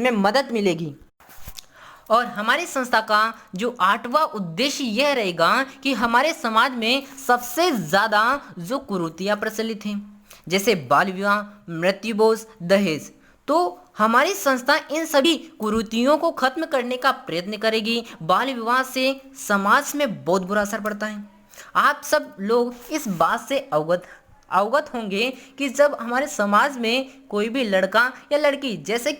इसमें मदद मिलेगी। और हमारी संस्था का जो 8वां उद्देश्य यह रहेगा कि हमारे समाज में सबसे ज़्यादा जो कुरीतियाँ प्रचलित हैं, जैसे बाल विवाह, मृत्युभोज, दहेज, तो हमारी संस्था इन सभी कुरीतियों को खत्म करने का प्रयत्न करेगी। बाल विवाह से समाज में बहुत बुरा असर पड़ता है। आप सब लोग इस बात से अवगत होंगे कि जब हमारे समाज में कोई भी लड़का या लड़की जैसे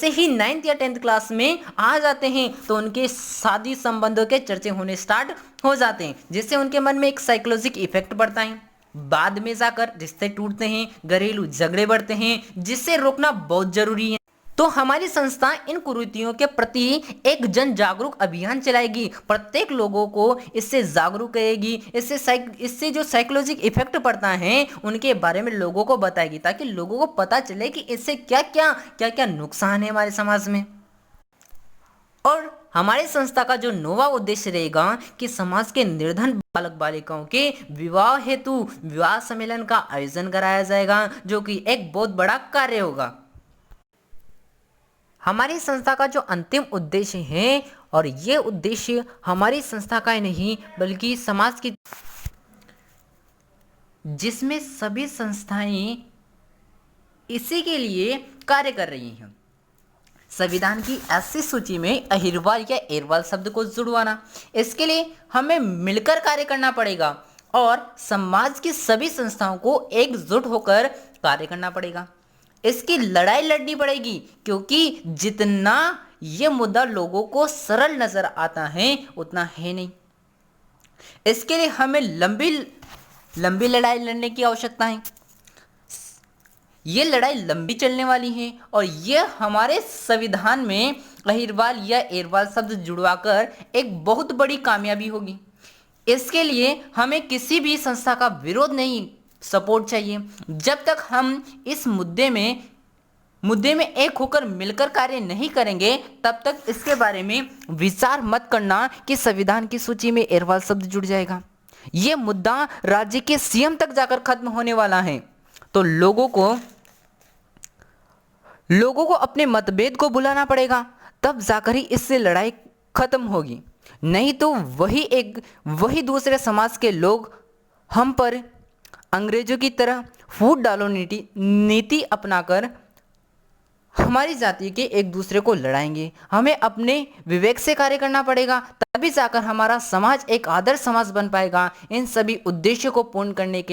ही 9th या 10th क्लास में आ जाते हैं तो उनके शादी संबंधों के चर्चे होने स्टार्ट हो जाते हैं, जिससे उनके मन में एक साइकोलॉजिक इफेक्ट पड़ता है। बाद में जाकर रिश्ते टूटते हैं, घरेलू झगड़े बढ़ते हैं, जिससे रोकना बहुत जरूरी है। तो हमारी संस्था इन कुरीतियों के प्रति एक जन जागरूक अभियान चलाएगी, प्रत्येक लोगों को इससे जागरूक करेगी, इससे जो साइकोलॉजिक इफेक्ट पड़ता है उनके बारे में लोगों को बताएगी, ताकि लोगों को पता चले कि इससे क्या क्या नुकसान है हमारे समाज में। और हमारी संस्था का जो 9वां उद्देश्य रहेगा कि समाज के निर्धन बालक बालिकाओं के विवाह हेतु विवाह सम्मेलन का आयोजन कराया जाएगा, जो कि एक बहुत बड़ा कार्य होगा। हमारी संस्था का जो अंतिम उद्देश्य है, और ये उद्देश्य हमारी संस्था का ही नहीं बल्कि समाज की, जिसमें सभी संस्थाएं इसी के लिए कार्य कर रही हैं, संविधान की ऐसी सूची में अहिरवाल या एरवाल शब्द को जुड़वाना। इसके लिए हमें मिलकर कार्य करना पड़ेगा और समाज की सभी संस्थाओं को एकजुट होकर कार्य करना पड़ेगा। इसकी लड़ाई लड़नी पड़ेगी, क्योंकि जितना ये मुद्दा लोगों को सरल नजर आता है उतना है नहीं। इसके लिए हमें लंबी लड़ाई लड़ने की आवश्यकता है। ये लड़ाई लंबी चलने वाली है और ये हमारे संविधान में अहिरवाल या एरवाल शब्द जुड़वाकर एक बहुत बड़ी कामयाबी होगी। इसके लिए हमें किसी भी संस्था का विरोध नहीं, सपोर्ट चाहिए। जब तक हम इस मुद्दे में एक होकर मिलकर कार्य नहीं करेंगे, तब तक इसके बारे में विचार मत करना कि संविधान की सूची में एरवाल शब्द जुड़ जाएगा। यह मुद्दा राज्य के सीएम तक जाकर खत्म होने वाला है। तो लोगों को अपने मतभेद को बुलाना पड़ेगा, तब जाकर ही इससे लड़ाई खत्म होगी। नहीं तो वही दूसरे समाज के लोग हम पर अंग्रेजों की तरह फूट डालो नीति अपनाकर हमारी जाति के एक दूसरे को लड़ाएंगे। हमें अपने विवेक से कार्य करना पड़ेगा, तभी जाकर हमारा समाज एक आदर्श समाज बन पाएगा। इन सभी उद्देश्यों को पूर्ण करने के